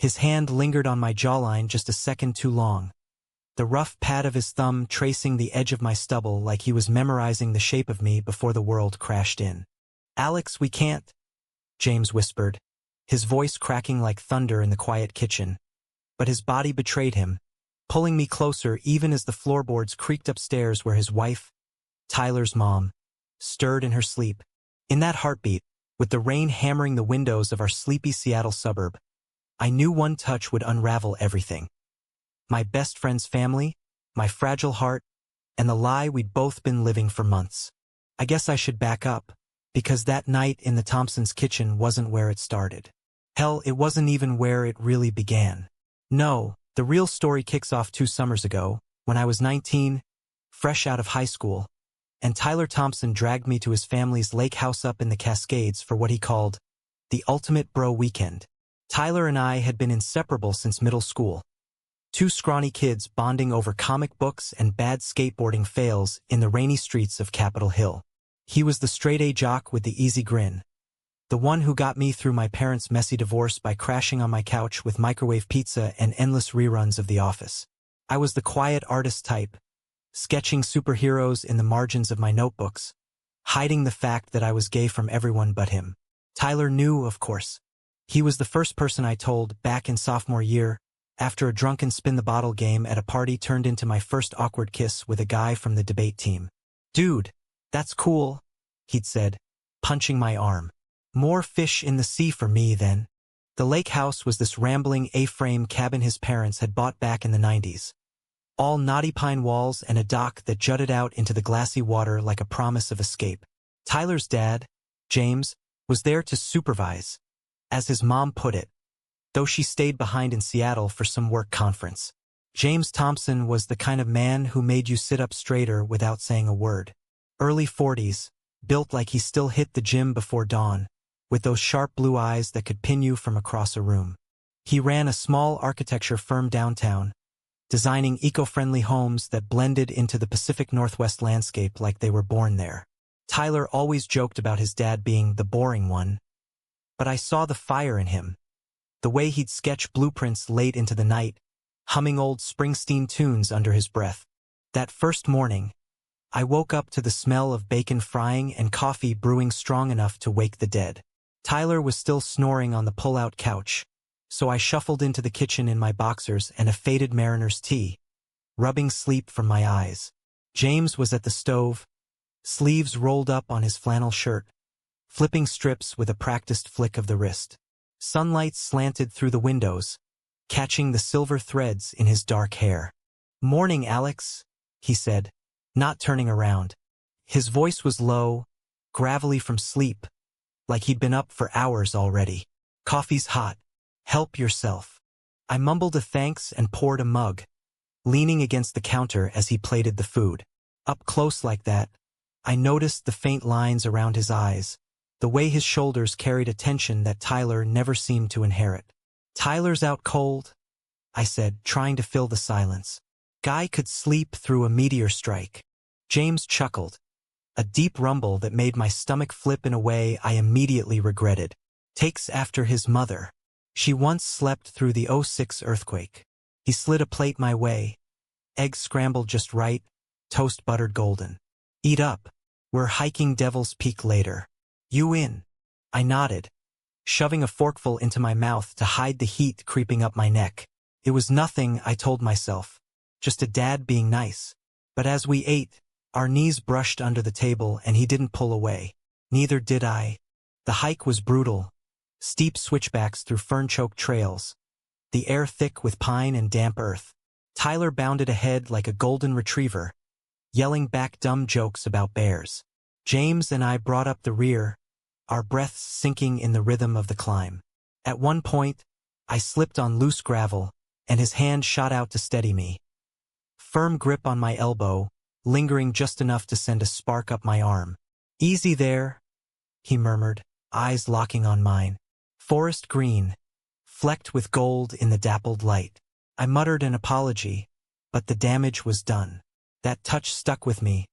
His hand lingered on my jawline just a second too long, the rough pad of his thumb tracing the edge of my stubble like he was memorizing the shape of me before the world crashed in. "Alex, we can't," James whispered, his voice cracking like thunder in the quiet kitchen. But his body betrayed him, pulling me closer even as the floorboards creaked upstairs where his wife, Tyler's mom, stirred in her sleep. In that heartbeat, with the rain hammering the windows of our sleepy Seattle suburb, I knew one touch would unravel everything. My best friend's family, my fragile heart, and the lie we'd both been living for months. I guess I should back up, because that night in the Thompsons' kitchen wasn't where it started. Hell, it wasn't even where it really began. No, the real story kicks off 2 summers ago, when I was 19, fresh out of high school, and Tyler Thompson dragged me to his family's lake house up in the Cascades for what he called the ultimate bro weekend. Tyler and I had been inseparable since middle school. 2 scrawny kids bonding over comic books and bad skateboarding fails in the rainy streets of Capitol Hill. He was the straight-A jock with the easy grin, the one who got me through my parents' messy divorce by crashing on my couch with microwave pizza and endless reruns of The Office. I was the quiet artist type, sketching superheroes in the margins of my notebooks, hiding the fact that I was gay from everyone but him. Tyler knew, of course. He was the first person I told back in sophomore year, after a drunken spin-the-bottle game at a party turned into my first awkward kiss with a guy from the debate team. "Dude, that's cool," he'd said, punching my arm. More fish in the sea for me then. The lake house was this rambling A-frame cabin his parents had bought back in the 90s. All knotty pine walls and a dock that jutted out into the glassy water like a promise of escape. Tyler's dad, James, was there to supervise, as his mom put it, though she stayed behind in Seattle for some work conference. James Thompson was the kind of man who made you sit up straighter without saying a word. Early 40s, built like he still hit the gym before dawn, with those sharp blue eyes that could pin you from across a room. He ran a small architecture firm downtown, designing eco-friendly homes that blended into the Pacific Northwest landscape like they were born there. Tyler always joked about his dad being the boring one, but I saw the fire in him, the way he'd sketch blueprints late into the night, humming old Springsteen tunes under his breath. That first morning, I woke up to the smell of bacon frying and coffee brewing strong enough to wake the dead. Tyler was still snoring on the pull-out couch, so I shuffled into the kitchen in my boxers and a faded mariner's tee, rubbing sleep from my eyes. James was at the stove, sleeves rolled up on his flannel shirt, flipping strips with a practiced flick of the wrist. Sunlight slanted through the windows, catching the silver threads in his dark hair. "Morning, Alex," he said, not turning around. His voice was low, gravelly from sleep, like he'd been up for hours already. "Coffee's hot. Help yourself." I mumbled a thanks and poured a mug, leaning against the counter as he plated the food. Up close like that, I noticed the faint lines around his eyes, the way his shoulders carried a tension that Tyler never seemed to inherit. "Tyler's out cold," I said, trying to fill the silence. "Guy could sleep through a meteor strike." James chuckled, a deep rumble that made my stomach flip in a way I immediately regretted. "Takes after his mother. She once slept through the '06 earthquake." He slid a plate my way, eggs scrambled just right, toast buttered golden. "Eat up. We're hiking Devil's Peak later. You in?" I nodded, shoving a forkful into my mouth to hide the heat creeping up my neck. It was nothing, I told myself, just a dad being nice. But as we ate, our knees brushed under the table and he didn't pull away. Neither did I. The hike was brutal, steep switchbacks through fern-choked trails, the air thick with pine and damp earth. Tyler bounded ahead like a golden retriever, yelling back dumb jokes about bears. James and I brought up the rear, our breaths sinking in the rhythm of the climb. At one point, I slipped on loose gravel, and his hand shot out to steady me. Firm grip on my elbow, lingering just enough to send a spark up my arm. "Easy there," he murmured, eyes locking on mine. Forest green, flecked with gold in the dappled light. I muttered an apology, but the damage was done. That touch stuck with me,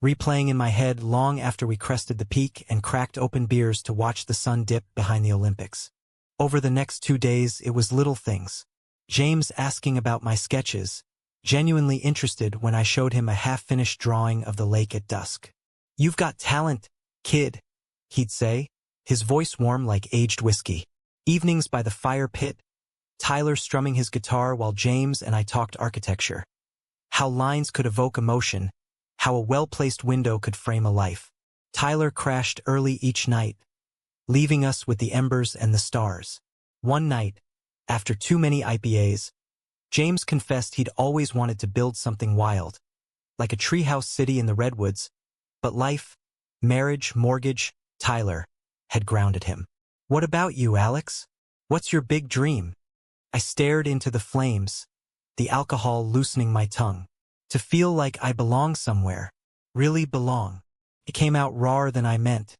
replaying in my head long after we crested the peak and cracked open beers to watch the sun dip behind the Olympics. Over the next 2 days, it was little things. James asking about my sketches, genuinely interested when I showed him a half-finished drawing of the lake at dusk. "You've got talent, kid," he'd say, his voice warm like aged whiskey. Evenings by the fire pit, Tyler strumming his guitar while James and I talked architecture. How lines could evoke emotion, how a well-placed window could frame a life. Tyler crashed early each night, leaving us with the embers and the stars. One night, after too many IPAs, James confessed he'd always wanted to build something wild, like a treehouse city in the redwoods, but life, marriage, mortgage, Tyler, had grounded him. "What about you, Alex? What's your big dream?" I stared into the flames, the alcohol loosening my tongue. To feel like I belong somewhere, really belong. It came out rawer than I meant,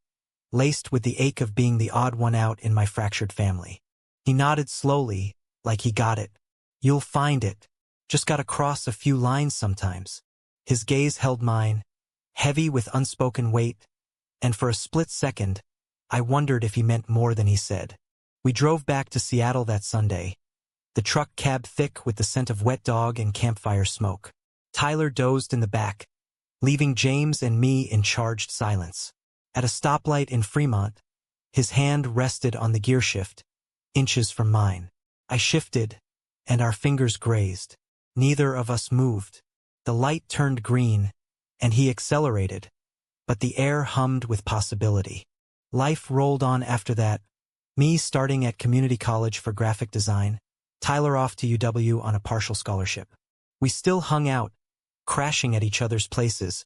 laced with the ache of being the odd one out in my fractured family. He nodded slowly, like he got it. "You'll find it. Just gotta cross a few lines sometimes." His gaze held mine, heavy with unspoken weight, and for a split second, I wondered if he meant more than he said. We drove back to Seattle that Sunday, the truck cab thick with the scent of wet dog and campfire smoke. Tyler dozed in the back, leaving James and me in charged silence. At a stoplight in Fremont, his hand rested on the gearshift, inches from mine. I shifted, and our fingers grazed. Neither of us moved. The light turned green, and he accelerated, but the air hummed with possibility. Life rolled on after that, me starting at community college for graphic design, Tyler off to UW on a partial scholarship. We still hung out, crashing at each other's places,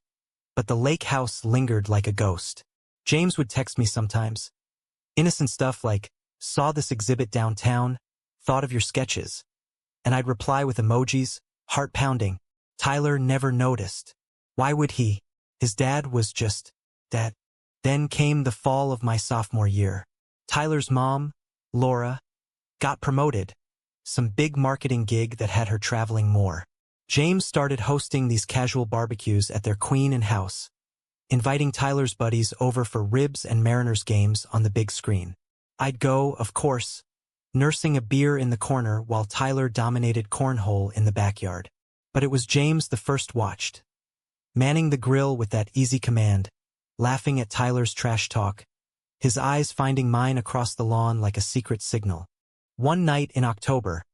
but the lake house lingered like a ghost. James would text me sometimes. Innocent stuff like, "Saw this exhibit downtown, thought of your sketches." And I'd reply with emojis, heart pounding. Tyler never noticed. Why would he? His dad was just dad. Then came the fall of my sophomore year. Tyler's mom, Laura, got promoted. Some big marketing gig that had her traveling more. James started hosting these casual barbecues at their Queen and house, inviting Tyler's buddies over for ribs and Mariners games on the big screen. I'd go, of course, nursing a beer in the corner while Tyler dominated cornhole in the backyard. But it was James the first watched, manning the grill with that easy command, laughing at Tyler's trash talk, his eyes finding mine across the lawn like a secret signal. One night in October,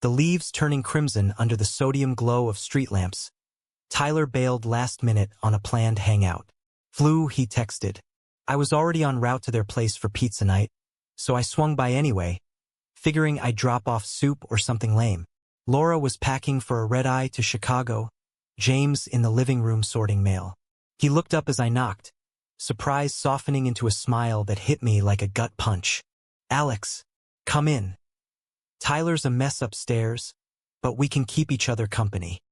the leaves turning crimson under the sodium glow of street lamps, Tyler bailed last minute on a planned hangout. "Flew," he texted. I was already en route to their place for pizza night, so I swung by anyway, figuring I'd drop off soup or something lame. Laura was packing for a red-eye to Chicago, James in the living room sorting mail. He looked up as I knocked, surprise softening into a smile that hit me like a gut punch. "Alex, come in. Tyler's a mess upstairs, but we can keep each other company."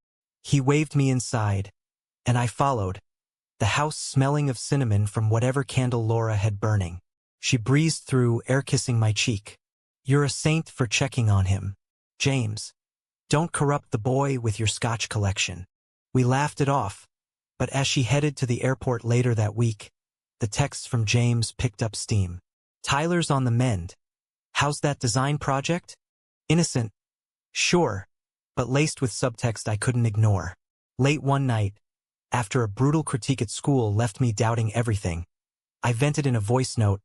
He waved me inside, and I followed, the house smelling of cinnamon from whatever candle Laura had burning. She breezed through, air-kissing my cheek. "You're a saint for checking on him, James. Don't corrupt the boy with your scotch collection." We laughed it off, but as she headed to the airport later that week, the texts from James picked up steam. "Tyler's on the mend. How's that design project?" Innocent, sure, but laced with subtext I couldn't ignore. Late one night, after a brutal critique at school left me doubting everything, I vented in a voice note,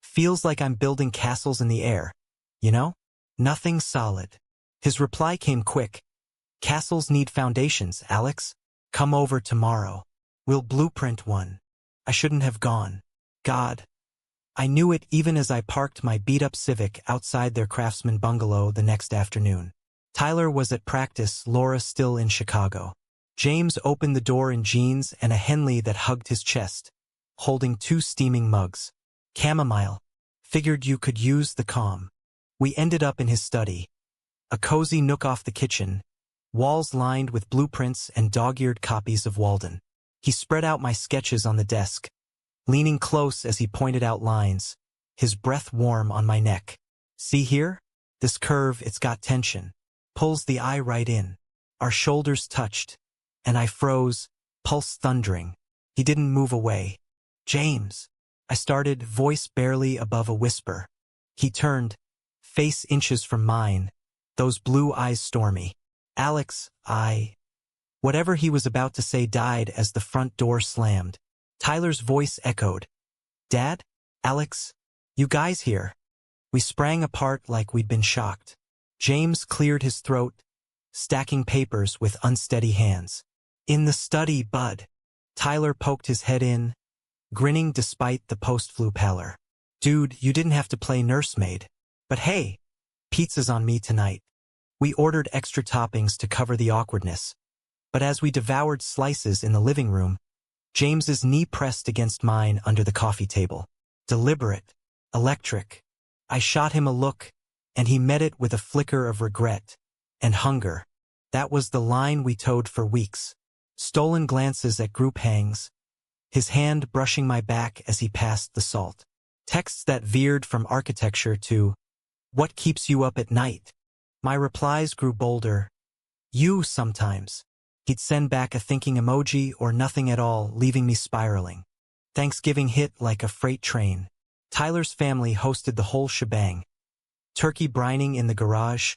"Feels like I'm building castles in the air, you know? Nothing solid." His reply came quick. "Castles need foundations, Alex. Come over tomorrow. We'll blueprint one." I shouldn't have gone. God. I knew it even as I parked my beat-up Civic outside their Craftsman bungalow the next afternoon. Tyler was at practice, Laura still in Chicago. James opened the door in jeans and a Henley that hugged his chest, holding 2 steaming mugs. "Chamomile. Figured you could use the calm." We ended up in his study, a cozy nook off the kitchen, walls lined with blueprints and dog-eared copies of Walden. He spread out my sketches on the desk, leaning close as he pointed out lines, his breath warm on my neck. "See here? This curve, it's got tension. Pulls the eye right in." Our shoulders touched, and I froze, pulse thundering. He didn't move away. "James," I started, voice barely above a whisper. He turned, face inches from mine, those blue eyes stormy. Alex, Whatever he was about to say died as the front door slammed. Tyler's voice echoed. Dad? Alex? You guys here? We sprang apart like we'd been shocked. James cleared his throat, stacking papers with unsteady hands. In the study, bud. Tyler poked his head in, grinning despite the post-flu pallor. Dude, you didn't have to play nursemaid. But hey, pizza's on me tonight. We ordered extra toppings to cover the awkwardness. But as we devoured slices in the living room, James's knee pressed against mine under the coffee table. Deliberate, electric. I shot him a look, and he met it with a flicker of regret and hunger. That was the line we towed for weeks. Stolen glances at group hangs, his hand brushing my back as he passed the salt. Texts that veered from architecture to, "What keeps you up at night?" My replies grew bolder. "You sometimes." He'd send back a thinking emoji or nothing at all, leaving me spiraling. Thanksgiving hit like a freight train. Tyler's family hosted the whole shebang. Turkey brining in the garage,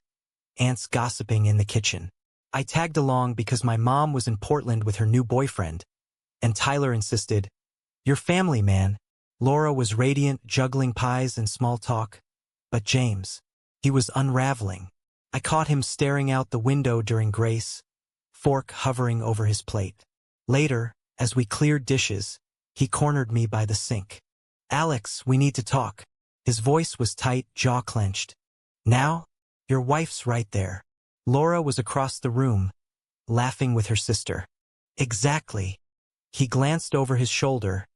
aunts gossiping in the kitchen. I tagged along because my mom was in Portland with her new boyfriend, and Tyler insisted, "Your family, man." Laura was radiant, juggling pies and small talk. But James, he was unraveling. I caught him staring out the window during grace, fork hovering over his plate. Later, as we cleared dishes, he cornered me by the sink. "Alex, we need to talk." His voice was tight, jaw clenched. "Now? Your wife's right there." Laura was across the room, laughing with her sister. "Exactly." He glanced over his shoulder,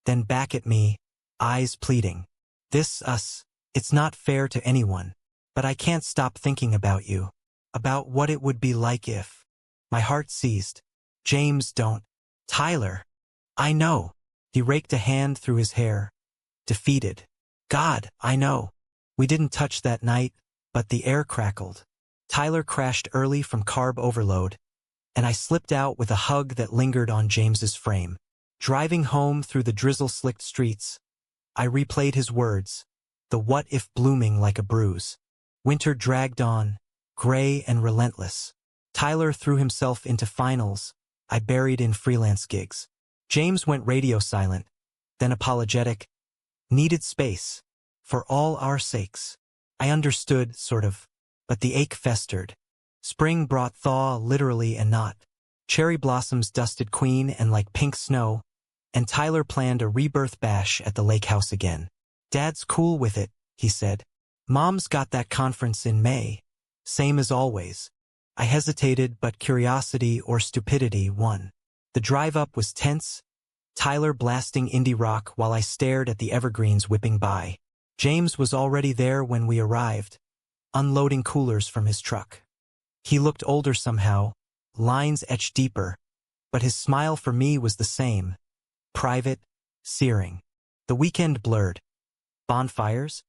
then back at me, eyes pleading. Us. It's not fair to anyone. But I can't stop thinking about you. About what it would be like if... My heart seized. "James, don't." "Tyler." "I know." He raked a hand through his hair. Defeated. "God, I know. We didn't touch that night, but the air crackled." Tyler crashed early from carb overload, and I slipped out with a hug that lingered on James's frame. Driving home through the drizzle-slicked streets, I replayed his words, the what-if blooming like a bruise. Winter dragged on, gray and relentless. Tyler threw himself into finals. I buried in freelance gigs. James went radio silent, then apologetic. Needed space. For all our sakes. I understood, sort of, but the ache festered. Spring brought thaw, literally and not. Cherry blossoms dusted Queen and like pink snow, and Tyler planned a rebirth bash at the lake house again. "Dad's cool with it," he said. "Mom's got that conference in May. Same as always." I hesitated, but curiosity or stupidity won. The drive up was tense, Tyler blasting indie rock while I stared at the evergreens whipping by. James was already there when we arrived, unloading coolers from his truck. He looked older somehow, lines etched deeper, but his smile for me was the same. Private, searing. The weekend blurred. Bonfires?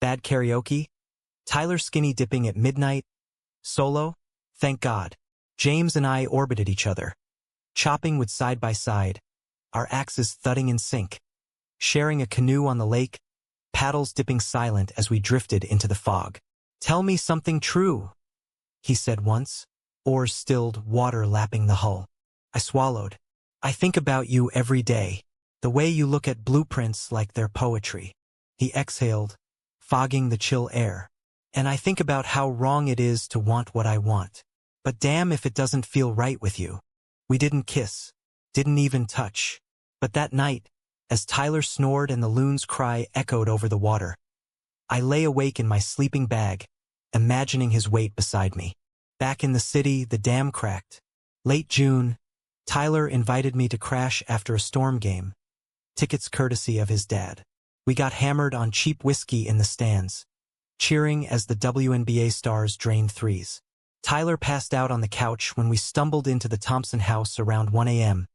Bad karaoke? Tyler skinny dipping at midnight? Solo? Thank God. James and I orbited each other. Chopping wood side by side, our axes thudding in sync. Sharing a canoe on the lake, paddles dipping silent as we drifted into the fog. "Tell me something true," he said once, oars stilled, water lapping the hull. I swallowed. "I think about you every day, the way you look at blueprints like they're poetry." He exhaled, fogging the chill air. "And I think about how wrong it is to want what I want. But damn if it doesn't feel right with you." We didn't kiss, didn't even touch. But that night, as Tyler snored and the loon's cry echoed over the water, I lay awake in my sleeping bag, imagining his weight beside me. Back in the city, the dam cracked. Late June, Tyler invited me to crash after a storm game. Tickets courtesy of his dad. We got hammered on cheap whiskey in the stands, cheering as the WNBA stars drained threes. Tyler passed out on the couch when we stumbled into the Thompson house around 1 a.m.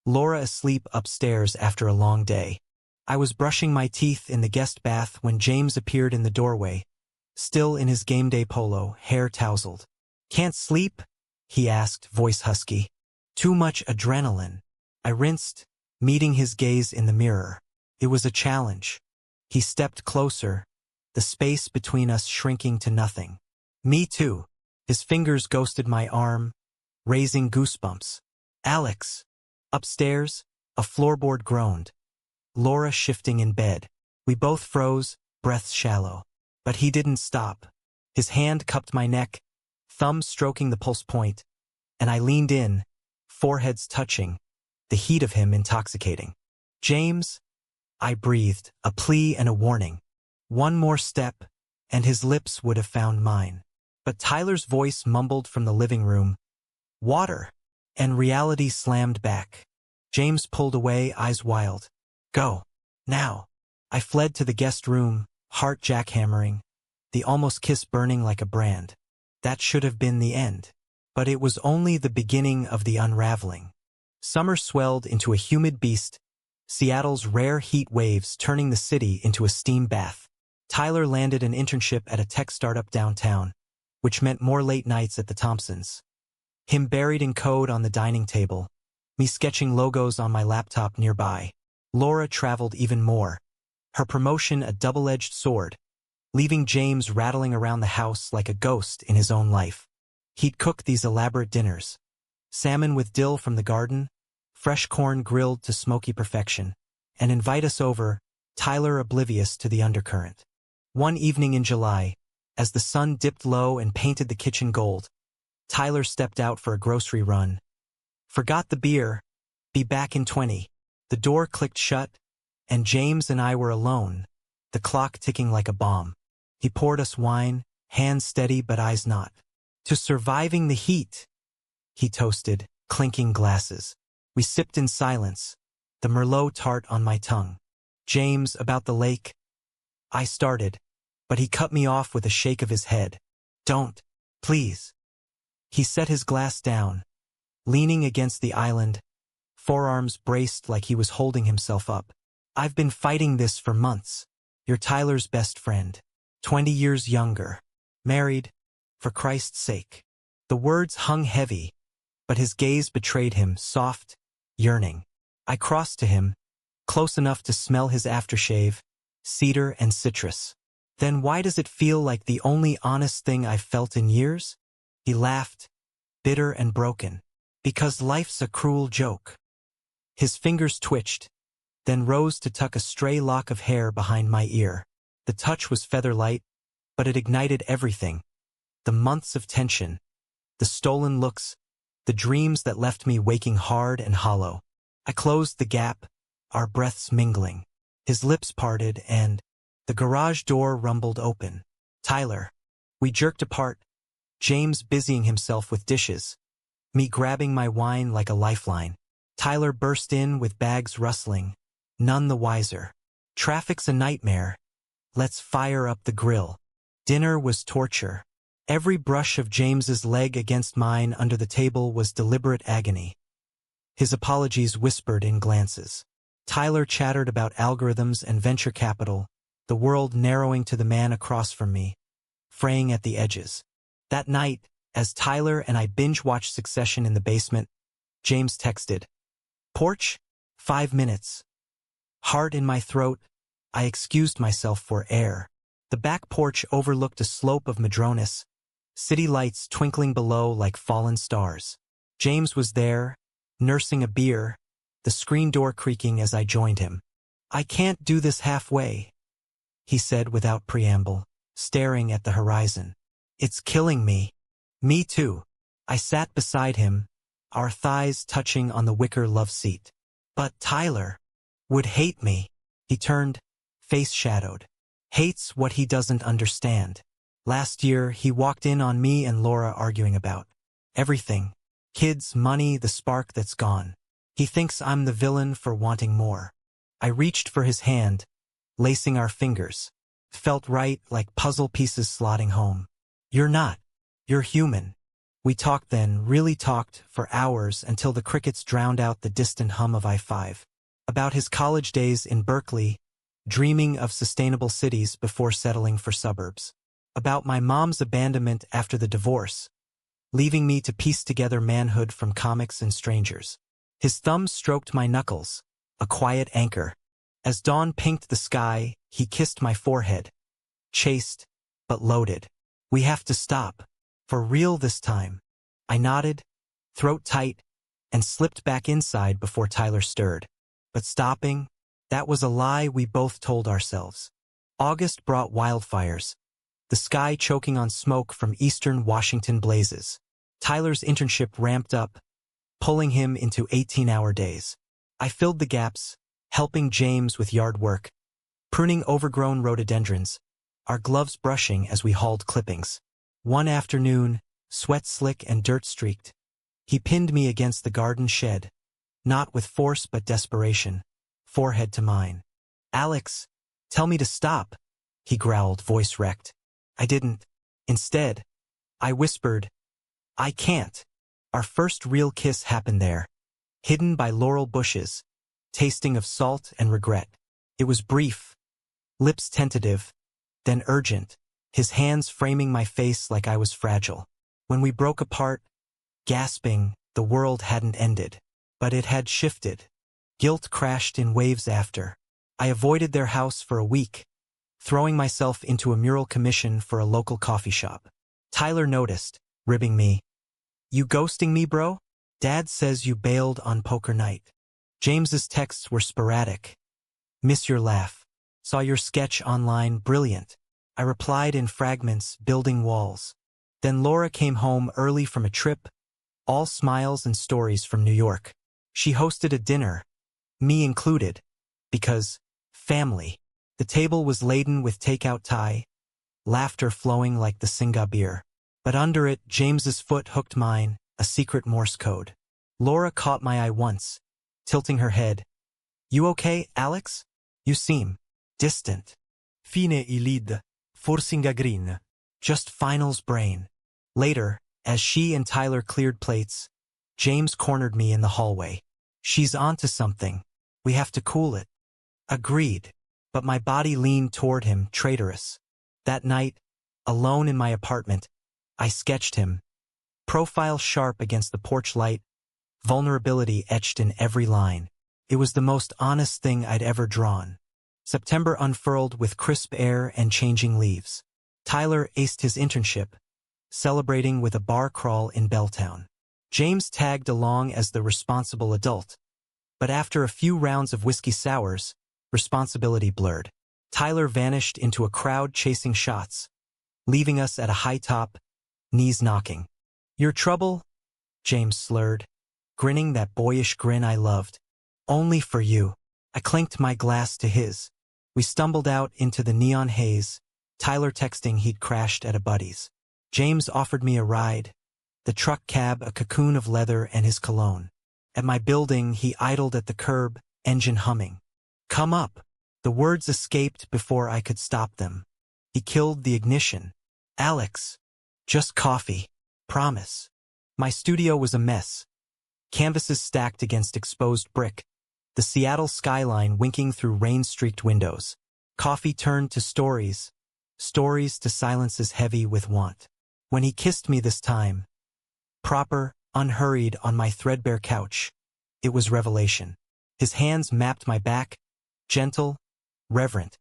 Laura asleep upstairs after a long day. I was brushing my teeth in the guest bath when James appeared in the doorway, still in his game day polo, hair tousled. "Can't sleep?" he asked, voice husky. "Too much adrenaline." I rinsed, meeting his gaze in the mirror. It was a challenge. He stepped closer, the space between us shrinking to nothing. Me too. His fingers ghosted my arm, raising goosebumps. Alex. Upstairs, a floorboard groaned. Laura shifting in bed. We both froze, breaths shallow. But he didn't stop. His hand cupped my neck, thumb stroking the pulse point, and I leaned in, foreheads touching, the heat of him intoxicating. James, I breathed, a plea and a warning. One more step, and his lips would have found mine. But Tyler's voice mumbled from the living room, "Water," and reality slammed back. James pulled away, eyes wild. "Go. Now." I fled to the guest room, heart jackhammering, the almost kiss burning like a brand. That should have been the end. But it was only the beginning of the unraveling. Summer swelled into a humid beast, Seattle's rare heat waves turning the city into a steam bath. Tyler landed an internship at a tech startup downtown, which meant more late nights at the Thompsons. Him buried in code on the dining table, me sketching logos on my laptop nearby. Laura traveled even more, her promotion a double-edged sword, leaving James rattling around the house like a ghost in his own life. He'd cook these elaborate dinners. Salmon with dill from the garden, fresh corn grilled to smoky perfection, and invite us over, Tyler oblivious to the undercurrent. One evening in July, as the sun dipped low and painted the kitchen gold, Tyler stepped out for a grocery run. Forgot the beer, be back in 20. The door clicked shut, and James and I were alone, the clock ticking like a bomb. He poured us wine, hands steady but eyes not. To surviving the heat, he toasted, clinking glasses. We sipped in silence, the Merlot tart on my tongue. James, about the lake. I started, but he cut me off with a shake of his head. Don't, please. He set his glass down, leaning against the island, forearms braced like he was holding himself up. I've been fighting this for months. You're Tyler's best friend. 20 years younger. Married. For Christ's sake. The words hung heavy, but his gaze betrayed him, soft, yearning. I crossed to him, close enough to smell his aftershave, cedar and citrus. Then why does it feel like the only honest thing I've felt in years? He laughed, bitter and broken. Because life's a cruel joke. His fingers twitched, then rose to tuck a stray lock of hair behind my ear. The touch was feather-light, but it ignited everything. The months of tension, the stolen looks, the dreams that left me waking hard and hollow. I closed the gap, our breaths mingling. His lips parted and the garage door rumbled open. Tyler. We jerked apart, James busying himself with dishes, me grabbing my wine like a lifeline. Tyler burst in with bags rustling, none the wiser. Traffic's a nightmare. Let's fire up the grill. Dinner was torture. Every brush of James's leg against mine under the table was deliberate agony. His apologies whispered in glances. Tyler chattered about algorithms and venture capital, the world narrowing to the man across from me, fraying at the edges. That night, as Tyler and I binge-watched Succession in the basement, James texted, "Porch? 5 minutes." Heart in my throat, I excused myself for air. The back porch overlooked a slope of madronas, city lights twinkling below like fallen stars. James was there, nursing a beer, the screen door creaking as I joined him. "I can't do this halfway," he said without preamble, staring at the horizon. "It's killing me." Me too. I sat beside him, our thighs touching on the wicker love seat. "But Tyler would hate me." He turned, face shadowed. "Hates what he doesn't understand. Last year, he walked in on me and Laura arguing about everything. Kids, money, the spark that's gone. He thinks I'm the villain for wanting more." I reached for his hand, lacing our fingers. Felt right, like puzzle pieces slotting home. "You're not. You're human." We talked then, really talked, for hours until the crickets drowned out the distant hum of I-5. About his college days in Berkeley, dreaming of sustainable cities before settling for suburbs. About my mom's abandonment after the divorce, leaving me to piece together manhood from comics and strangers. His thumb stroked my knuckles, a quiet anchor. As dawn pinked the sky, he kissed my forehead, chaste, but loaded. We have to stop. For real this time. I nodded, throat tight, and slipped back inside before Tyler stirred. But stopping, that was a lie we both told ourselves. August brought wildfires, the sky choking on smoke from eastern Washington blazes. Tyler's internship ramped up, pulling him into 18-hour days. I filled the gaps, helping James with yard work, pruning overgrown rhododendrons, our gloves brushing as we hauled clippings. One afternoon, sweat slick and dirt-streaked, he pinned me against the garden shed, not with force but desperation, forehead to mine. "Alex, tell me to stop," he growled, voice wrecked. I didn't. Instead, I whispered, "I can't." Our first real kiss happened there, hidden by laurel bushes, tasting of salt and regret. It was brief, lips tentative, then urgent, his hands framing my face like I was fragile. When we broke apart, gasping, the world hadn't ended. But it had shifted. Guilt crashed in waves after. I avoided their house for a week, throwing myself into a mural commission for a local coffee shop. Tyler noticed, ribbing me. "You ghosting me, bro? Dad says you bailed on poker night." James's texts were sporadic. "Miss your laugh. Saw your sketch online, brilliant." I replied in fragments, building walls. Then Laura came home early from a trip, all smiles and stories from New York. She hosted a dinner, me included, because family. The table was laden with takeout Thai, laughter flowing like the Singa beer. But under it, James's foot hooked mine, a secret Morse code. Laura caught my eye once, tilting her head. "You okay, Alex? You seem distant." "Fine ilid, forsinga green." Just finals brain. Later, as she and Tyler cleared plates, James cornered me in the hallway. "She's onto something. We have to cool it." Agreed. But my body leaned toward him, traitorous. That night, alone in my apartment, I sketched him. Profile sharp against the porch light, vulnerability etched in every line. It was the most honest thing I'd ever drawn. September unfurled with crisp air and changing leaves. Tyler aced his internship, celebrating with a bar crawl in Belltown. James tagged along as the responsible adult. But after a few rounds of whiskey sours, responsibility blurred. Tyler vanished into a crowd chasing shots, leaving us at a high top, knees knocking. "Your trouble?" James slurred, grinning that boyish grin I loved. "Only for you." I clinked my glass to his. We stumbled out into the neon haze, Tyler texting he'd crashed at a buddy's. James offered me a ride, the truck cab a cocoon of leather and his cologne. At my building, he idled at the curb, engine humming. "Come up." The words escaped before I could stop them. He killed the ignition. "Alex. Just coffee. Promise." My studio was a mess. Canvases stacked against exposed brick, the Seattle skyline winking through rain-streaked windows. Coffee turned to stories, stories to silences heavy with want. When he kissed me this time, proper, unhurried on my threadbare couch, it was revelation. His hands mapped my back, gentle, reverent,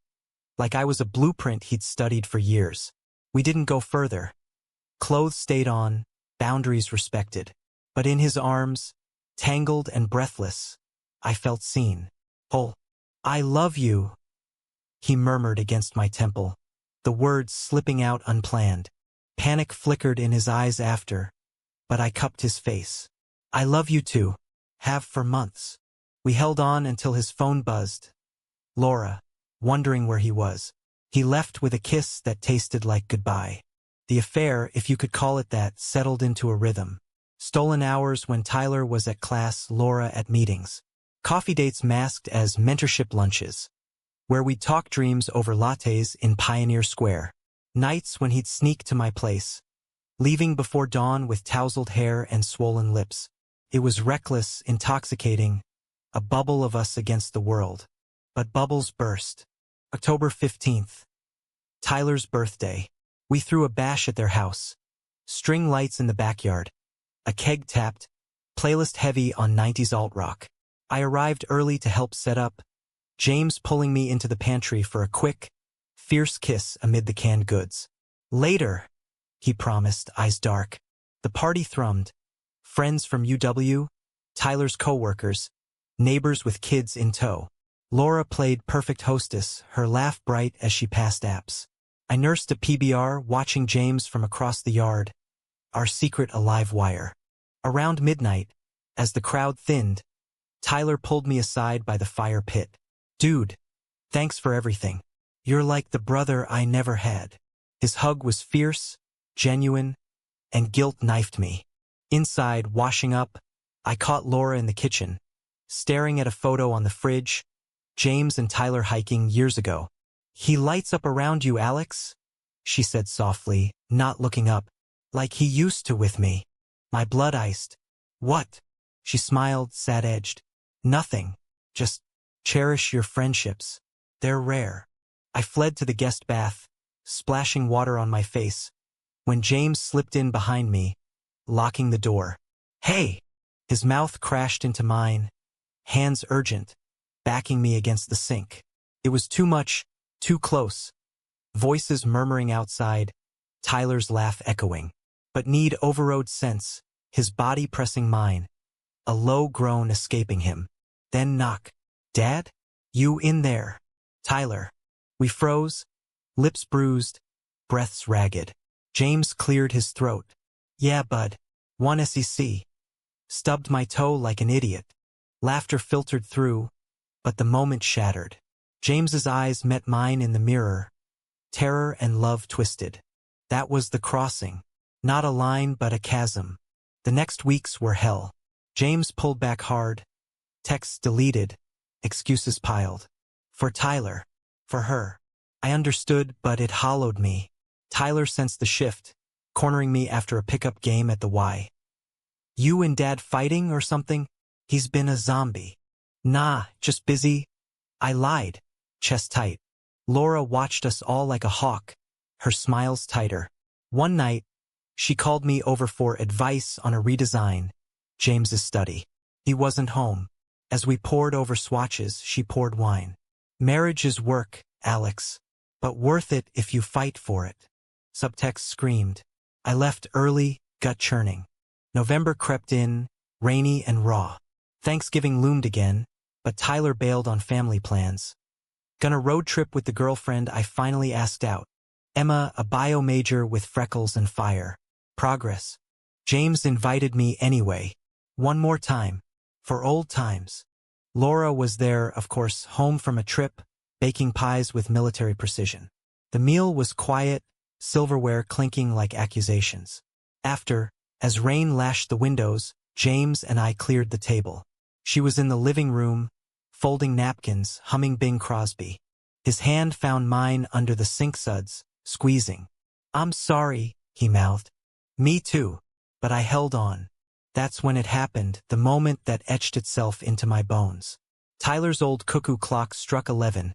like I was a blueprint he'd studied for years. We didn't go further. Clothes stayed on, boundaries respected. But in his arms, tangled and breathless, I felt seen. "Oh, I love you," he murmured against my temple, the words slipping out unplanned. Panic flickered in his eyes after, but I cupped his face. "I love you too. Have for months." We held on until his phone buzzed. Laura, wondering where he was. He left with a kiss that tasted like goodbye. The affair, if you could call it that, settled into a rhythm. Stolen hours when Tyler was at class, Laura at meetings. Coffee dates masked as mentorship lunches, where we'd talk dreams over lattes in Pioneer Square. Nights when he'd sneak to my place, leaving before dawn with tousled hair and swollen lips. It was reckless, intoxicating, a bubble of us against the world. But bubbles burst. October 15th. Tyler's birthday. We threw a bash at their house. String lights in the backyard. A keg tapped, playlist heavy on 90s alt-rock. I arrived early to help set up, James pulling me into the pantry for a quick, fierce kiss amid the canned goods. Later, he promised, eyes dark. The party thrummed. Friends from UW, Tyler's co-workers, neighbors with kids in tow. Laura played perfect hostess, her laugh bright as she passed apps. I nursed a PBR, watching James from across the yard, our secret a live wire. Around midnight, as the crowd thinned, Tyler pulled me aside by the fire pit. Dude, thanks for everything. You're like the brother I never had. His hug was fierce, genuine, and guilt knifed me. Inside, washing up, I caught Laura in the kitchen, staring at a photo on the fridge, James and Tyler hiking years ago. He lights up around you, Alex, she said softly, not looking up, like he used to with me. My blood iced. What? She smiled, sad-edged. Nothing. Just cherish your friendships. They're rare. I fled to the guest bath, splashing water on my face, when James slipped in behind me, locking the door. Hey! His mouth crashed into mine, hands urgent, backing me against the sink. It was too much, too close. Voices murmuring outside, Tyler's laugh echoing. But need overrode sense, his body pressing mine, a low groan escaping him. Then knock. Dad? You in there? Tyler. We froze, lips bruised, breaths ragged. James cleared his throat. Yeah, bud. 1 SEC. Stubbed my toe like an idiot. Laughter filtered through, but the moment shattered. James's eyes met mine in the mirror. Terror and love twisted. That was the crossing. Not a line but a chasm. The next weeks were hell. James pulled back hard. Texts deleted. Excuses piled. For Tyler. For her. I understood, but it hollowed me. Tyler sensed the shift, cornering me after a pickup game at the Y. You and Dad fighting or something? He's been a zombie. Nah, just busy. I lied. Chest tight. Laura watched us all like a hawk, her smiles tighter. One night, she called me over for advice on a redesign, James's study. He wasn't home. As we pored over swatches, she poured wine. Marriage is work, Alex, but worth it if you fight for it. Subtext screamed. I left early, gut churning. November crept in, rainy and raw. Thanksgiving loomed again, but Tyler bailed on family plans. Gonna road trip with the girlfriend I finally asked out. Emma, a bio major with freckles and fire. Progress. James invited me anyway. One more time. For old times. Laura was there, of course, home from a trip, baking pies with military precision. The meal was quiet, silverware clinking like accusations. After, as rain lashed the windows, James and I cleared the table. She was in the living room, folding napkins, humming Bing Crosby. His hand found mine under the sink suds, squeezing. I'm sorry, he mouthed. Me too. But I held on. That's when it happened, the moment that etched itself into my bones. Tyler's old cuckoo clock struck 11,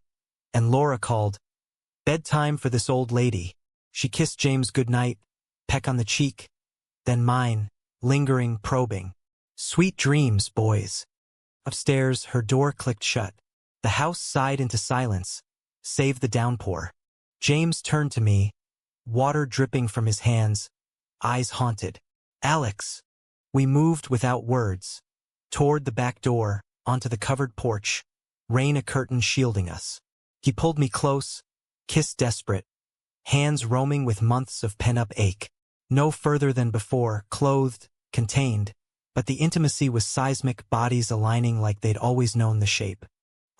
and Laura called. Bedtime for this old lady. She kissed James goodnight, peck on the cheek, then mine, lingering, probing. Sweet dreams, boys. Upstairs, her door clicked shut. The house sighed into silence, save the downpour. James turned to me, water dripping from his hands, eyes haunted. Alex. We moved without words, toward the back door, onto the covered porch, rain a curtain shielding us. He pulled me close, kiss desperate, hands roaming with months of pent-up ache. No further than before, clothed, contained, but the intimacy was seismic, bodies aligning like they'd always known the shape.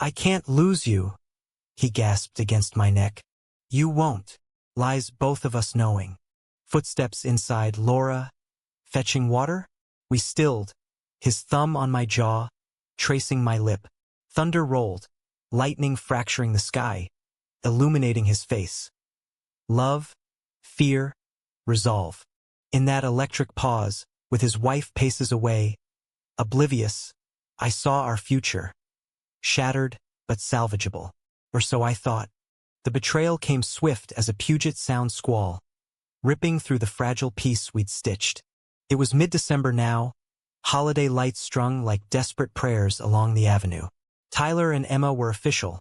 I can't lose you, he gasped against my neck. You won't, lies both of us knowing. Footsteps inside. Laura, fetching water? We stilled, his thumb on my jaw, tracing my lip. Thunder rolled, lightning fracturing the sky, illuminating his face. Love, fear, resolve. In that electric pause, with his wife paces away, oblivious, I saw our future. Shattered, but salvageable. Or so I thought. The betrayal came swift as a Puget Sound squall, ripping through the fragile peace we'd stitched. It was mid-December now, holiday lights strung like desperate prayers along the avenue. Tyler and Emma were official.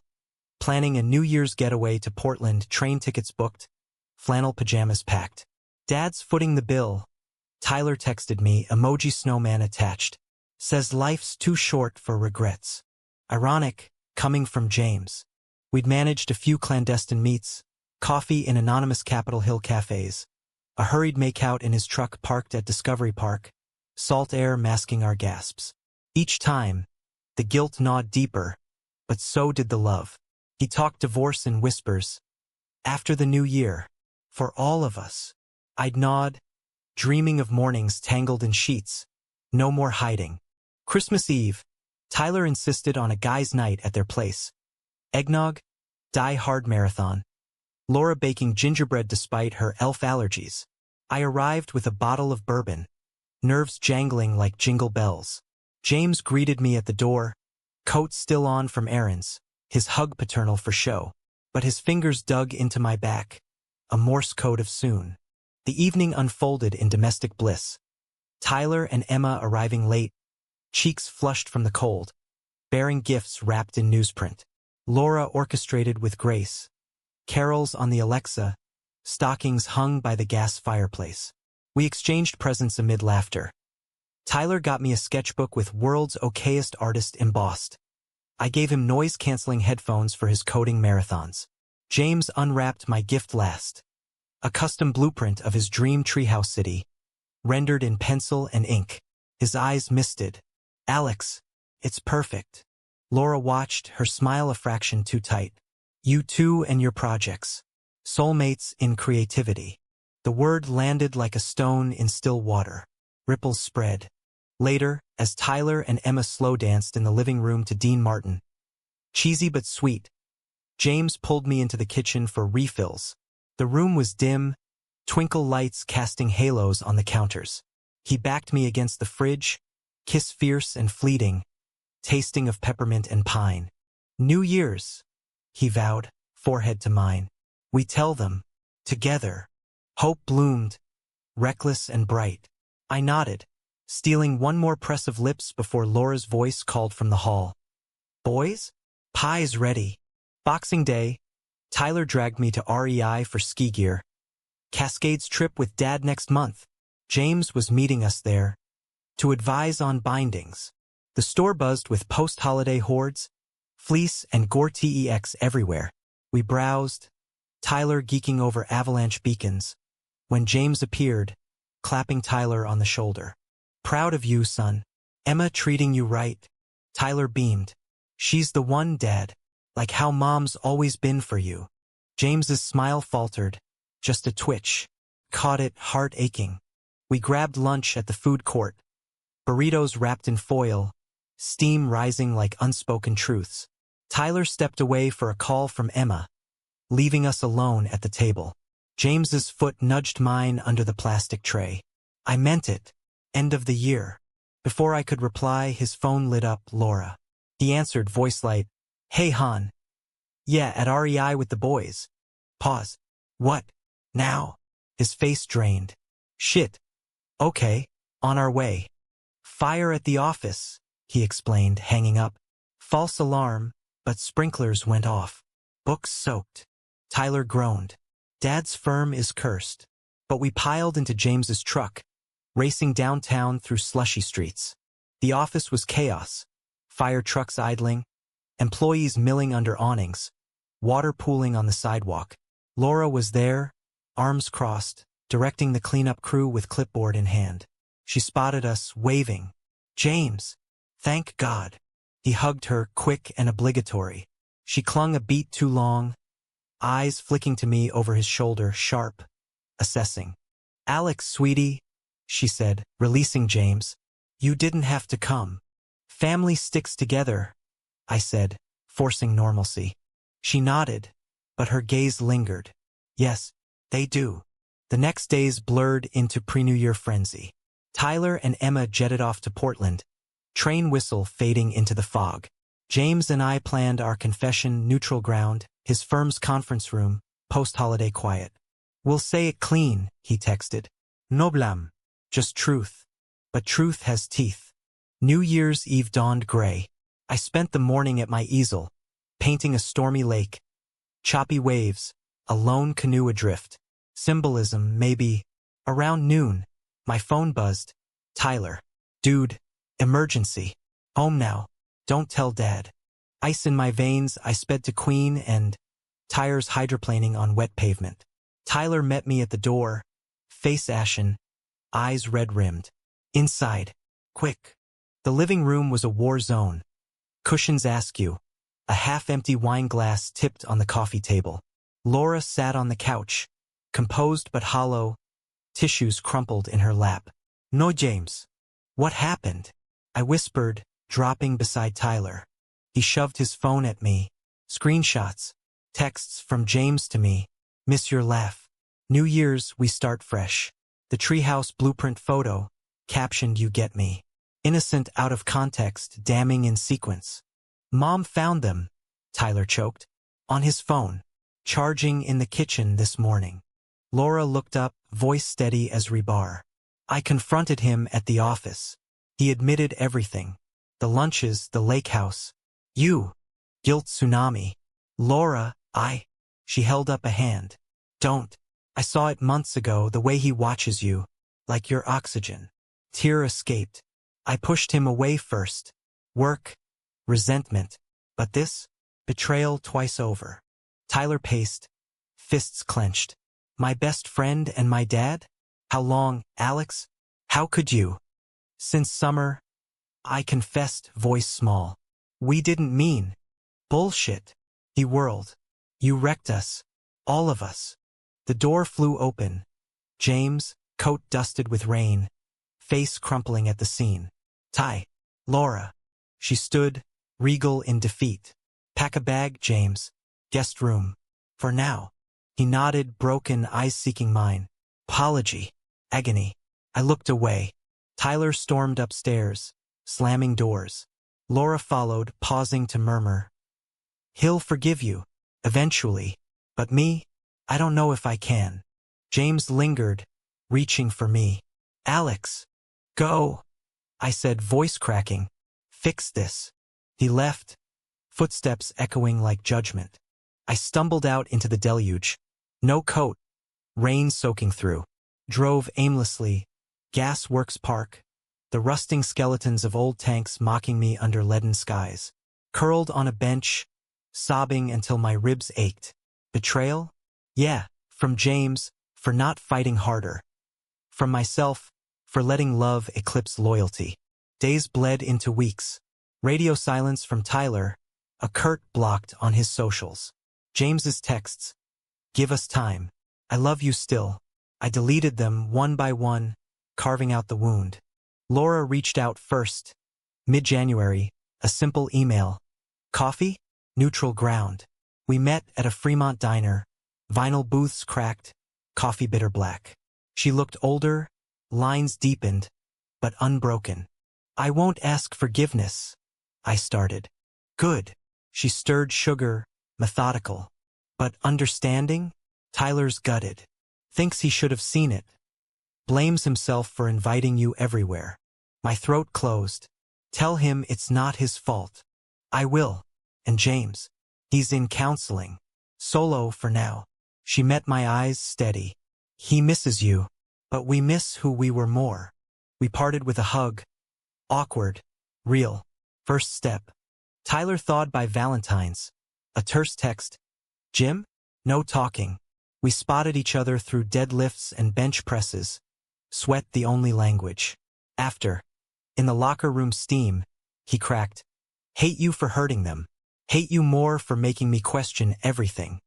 planning a New Year's getaway to Portland, train tickets booked, flannel pajamas packed. Dad's footing the bill. Tyler texted me, emoji snowman attached. Says life's too short for regrets. Ironic, coming from James. We'd managed a few clandestine meets, coffee in anonymous Capitol Hill cafes, a hurried makeout in his truck parked at Discovery Park, salt air masking our gasps. Each time, the guilt gnawed deeper, but so did the love. He talked divorce in whispers. After the new year, for all of us. I'd nod, dreaming of mornings tangled in sheets. No more hiding. Christmas Eve, Tyler insisted on a guys' night at their place. Eggnog, die-hard marathon. Laura baking gingerbread despite her elf allergies. I arrived with a bottle of bourbon, nerves jangling like jingle bells. James greeted me at the door, coat still on from errands, his hug paternal for show. But his fingers dug into my back, a Morse code of soon. The evening unfolded in domestic bliss. Tyler and Emma arriving late, cheeks flushed from the cold, bearing gifts wrapped in newsprint. Laura orchestrated with grace. Carols on the Alexa, stockings hung by the gas fireplace. We exchanged presents amid laughter. Tyler got me a sketchbook with world's okayest artist embossed. I gave him noise-canceling headphones for his coding marathons. James unwrapped my gift last. A custom blueprint of his dream treehouse city, rendered in pencil and ink. His eyes misted. Alex, it's perfect. Laura watched, her smile a fraction too tight. You too and your projects. Soulmates in creativity. The word landed like a stone in still water. Ripples spread. Later, as Tyler and Emma slow danced in the living room to Dean Martin. Cheesy but sweet. James pulled me into the kitchen for refills. The room was dim, twinkle lights casting halos on the counters. He backed me against the fridge, kiss fierce and fleeting, tasting of peppermint and pine. New Year's, he vowed, forehead to mine. We tell them, together. Hope bloomed, reckless and bright. I nodded, stealing one more press of lips before Laura's voice called from the hall. Boys? Pie's ready. Boxing Day, Tyler dragged me to REI for ski gear. Cascades trip with Dad next month. James was meeting us there to advise on bindings. The store buzzed with post-holiday hordes, fleece and Gore-Tex everywhere. We browsed, Tyler geeking over avalanche beacons, when James appeared, clapping Tyler on the shoulder. Proud of you, son. Emma treating you right. Tyler beamed. She's the one, Dad. Like how Mom's always been for you. James's smile faltered, just a twitch. Caught it, heart aching. We grabbed lunch at the food court. Burritos wrapped in foil, steam rising like unspoken truths. Tyler stepped away for a call from Emma, leaving us alone at the table. James's foot nudged mine under the plastic tray. I meant it. End of the year. Before I could reply, his phone lit up. Laura. He answered, voice light. Hey, hon. Yeah, at REI with the boys. Pause. What? Now? His face drained. Shit. Okay, on our way. Fire at the office, he explained, hanging up. False alarm, but sprinklers went off. Books soaked. Tyler groaned. Dad's firm is cursed. But we piled into James's truck, racing downtown through slushy streets. The office was chaos. Fire trucks idling, employees milling under awnings, water pooling on the sidewalk. Laura was there, arms crossed, directing the cleanup crew with clipboard in hand. She spotted us, waving. James, thank God. He hugged her, quick and obligatory. She clung a beat too long, eyes flicking to me over his shoulder, sharp, assessing. Alex, sweetie, she said, releasing James. You didn't have to come. Family sticks together, I said, forcing normalcy. She nodded, but her gaze lingered. Yes, they do. The next days blurred into pre-New Year frenzy. Tyler and Emma jetted off to Portland, train whistle fading into the fog. James and I planned our confession, neutral ground, his firm's conference room, post-holiday quiet. We'll say it clean, he texted. No blam. Just truth. But truth has teeth. New Year's Eve dawned gray. I spent the morning at my easel, painting a stormy lake, choppy waves, a lone canoe adrift. Symbolism, maybe. Around noon, my phone buzzed. Tyler. Dude. Emergency. Home now. Don't tell Dad. Ice in my veins, I sped to Queen and tires hydroplaning on wet pavement. Tyler met me at the door, face ashen, eyes red-rimmed. Inside. Quick. The living room was a war zone. Cushions askew. A half-empty wine glass tipped on the coffee table. Laura sat on the couch, composed but hollow, tissues crumpled in her lap. No, James. What happened? I whispered, dropping beside Tyler. He shoved his phone at me. Screenshots. Texts from James to me. Miss your laugh. New Year's, we start fresh. The treehouse blueprint photo. Captioned, you get me. Innocent out of context, damning in sequence. Mom found them, Tyler choked. On his phone. Charging in the kitchen this morning. Laura looked up, voice steady as rebar. I confronted him at the office. He admitted everything. The lunches, the lake house. You. Guilt tsunami. Laura, She held up a hand. Don't. I saw it months ago, the way he watches you. Like your oxygen. Tear escaped. I pushed him away first. Work. Resentment. But this? Betrayal twice over. Tyler paced. Fists clenched. My best friend and my dad? How long, Alex? How could you? Since summer. I confessed, voice small. We didn't mean. Bullshit. He whirled. You wrecked us. All of us. The door flew open. James, coat dusted with rain. Face crumpling at the scene. Laura. She stood, regal in defeat. Pack a bag, James. Guest room. For now. He nodded, broken, eyes seeking mine. Apology. Agony. I looked away. Tyler stormed upstairs, slamming doors. Laura followed, pausing to murmur. He'll forgive you. Eventually. But me? I don't know if I can. James lingered, reaching for me. Alex. Go. I said, voice cracking. Fix this. He left, footsteps echoing like judgment. I stumbled out into the deluge. No coat. Rain soaking through. Drove aimlessly. Gas Works Park. The rusting skeletons of old tanks mocking me under leaden skies. Curled on a bench, sobbing until my ribs ached. Betrayal? Yeah, from James, for not fighting harder. From myself, for letting love eclipse loyalty. Days bled into weeks. Radio silence from Tyler, a curt blocked on his socials. James's texts. Give us time. I love you still. I deleted them one by one, carving out the wound. Laura reached out first. Mid-January, a simple email. Coffee? Neutral ground. We met at a Fremont diner. Vinyl booths cracked, coffee bitter black. She looked older, lines deepened, but unbroken. I won't ask forgiveness, I started. Good. She stirred sugar, methodical. But understanding? Tyler's gutted. Thinks he should have seen it. Blames himself for inviting you everywhere. My throat closed. Tell him it's not his fault. I will. And James. He's in counseling. Solo for now. She met my eyes steady. He misses you. But we miss who we were more. We parted with a hug. Awkward. Real. First step. Tyler thawed by Valentine's. A terse text. Jim? No talking. We spotted each other through deadlifts and bench presses. Sweat the only language. After. In the locker room steam. He cracked. Hate you for hurting them. Hate you more for making me question everything.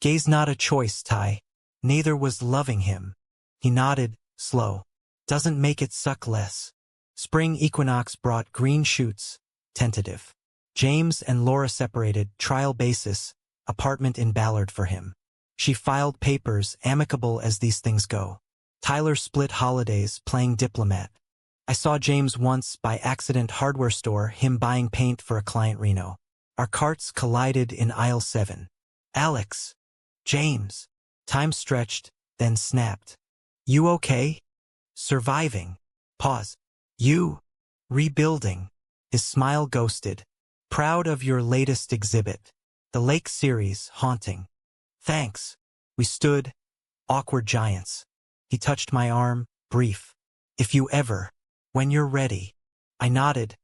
Gay's not a choice, Ty. Neither was loving him. He nodded, slow. Doesn't make it suck less. Spring equinox brought green shoots. Tentative. James and Laura separated, trial basis, apartment in Ballard for him. She filed papers, amicable as these things go. Tyler split holidays, playing diplomat. I saw James once, by accident hardware store, him buying paint for a client Reno. Our carts collided in aisle 7. Alex. James. Time stretched, then snapped. You okay? Surviving. Pause. You. Rebuilding. His smile ghosted. Proud of your latest exhibit. The lake series, haunting. Thanks. We stood, awkward giants. He touched my arm, brief. If you ever, when you're ready. I nodded,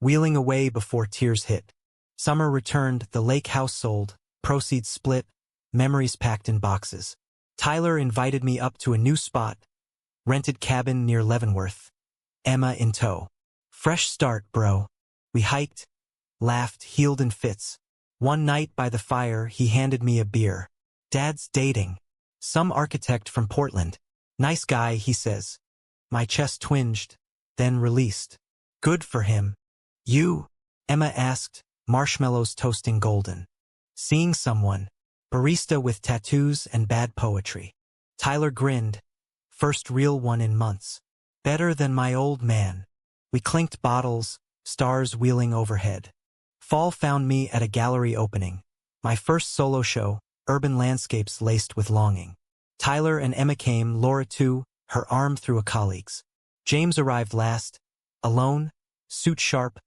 wheeling away before tears hit. Summer returned, the lake house sold, proceeds split, memories packed in boxes. Tyler invited me up to a new spot, rented cabin near Leavenworth. Emma in tow. Fresh start, bro. We hiked, laughed, healed in fits. One night by the fire, he handed me a beer. Dad's dating. Some architect from Portland. Nice guy, he says. My chest twinged, then released. Good for him. You? Emma asked, marshmallows toasting golden. Seeing someone. Barista with tattoos and bad poetry. Tyler grinned. First real one in months. Better than my old man. We clinked bottles, stars wheeling overhead. Fall found me at a gallery opening. My first solo show, urban landscapes laced with longing. Tyler and Emma came, Laura too, her arm through a colleague's. James arrived last, alone, suit sharp,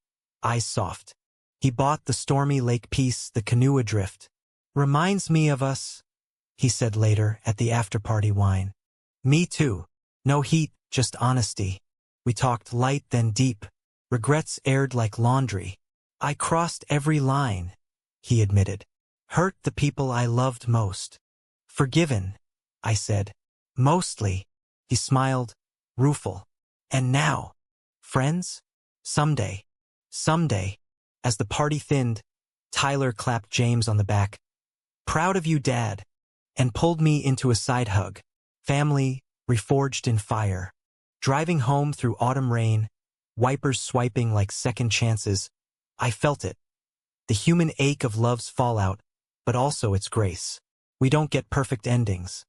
eyes soft. He bought the stormy lake piece, the canoe adrift. Reminds me of us, he said later at the after-party wine. Me too. No heat, just honesty. We talked light then deep. Regrets aired like laundry. I crossed every line, he admitted. Hurt the people I loved most. Forgiven, I said. Mostly. He smiled, rueful. And now? Friends? Someday. Someday. As the party thinned, Tyler clapped James on the back. Proud of you, Dad. And pulled me into a side hug. Family, reforged in fire. Driving home through autumn rain, wipers swiping like second chances, I felt it. The human ache of love's fallout, but also its grace. We don't get perfect endings.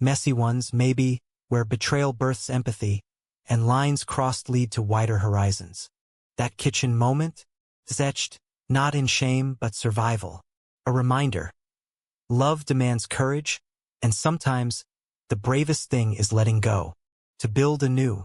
Messy ones, maybe, where betrayal births empathy, and lines crossed lead to wider horizons. That kitchen moment is etched, not in shame but survival. A reminder. Love demands courage, and sometimes the bravest thing is letting go, to build anew.